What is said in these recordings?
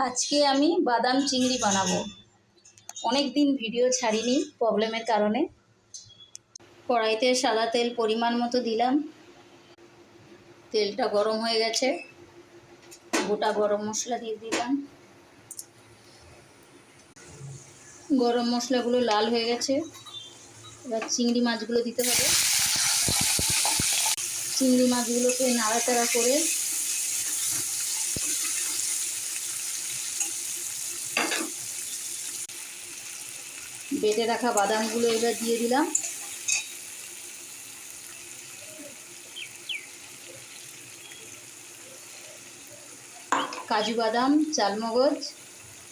আজকে আমি বাদাম চিংড়ি বানাবো। অনেক দিন ভিডিও ছাড়িনি প্রবলেমের কারণে। কড়াইতে সাদা তেল পরিমাণ মতো দিলাম। তেলটা গরম হয়ে গেছে, গোটা গরম মশলা দিয়ে দিলাম। গরম মশলাগুলো লাল হয়ে গেছে, এবার চিংড়ি মাছগুলো দিতে হবে। চিংড়ি মাছগুলোকে নাড়াচাড়া করে বেটে রাখা বাদামগুলো এবার দিয়ে দিলাম। কাজু বাদাম, চালমগজ,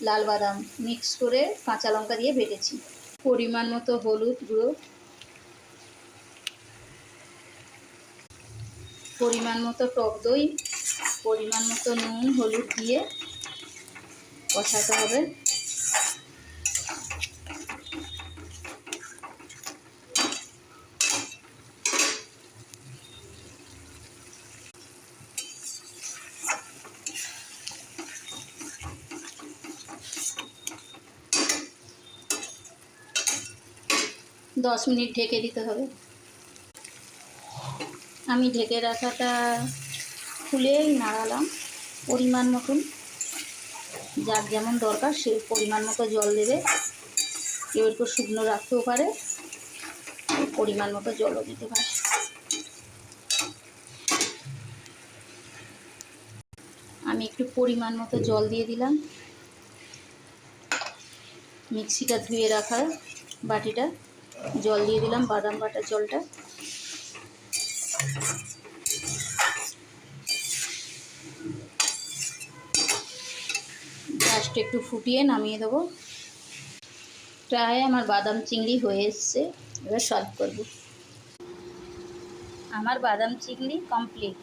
লাল বাদাম মিক্স করে কাঁচা লঙ্কা দিয়ে বেটেছি। পরিমাণ মতো হলুদ গুঁড়ো, পরিমাণ মতো টক দই, পরিমাণ মতো নুন হলুদ দিয়ে কষাতে হবে। দশ মিনিট ঢেকে দিতে হবে। আমি ঢেকে রাখাটা খুলেই নাড়ালাম পরিমাণ মতন। যার যেমন দরকার সে পরিমাণ মতো জল দেবে। কেউ একটু শুকনো রাখতেও পারে, পরিমাণ মতো জলও দিতে পারে। আমি একটু পরিমাণ মতো জল দিয়ে দিলাম। মিক্সিটা ধুয়ে রাখা বাটিটা জল দিয়ে দিলাম, বাদাম বাটার জলটা। জাস্ট একটু ফুটিয়ে নামিয়ে দেবো। প্রায় আমার বাদাম চিংড়ি হয়ে এসছে, এবার সার্ভ করব। আমার বাদাম চিংড়ি কমপ্লিট।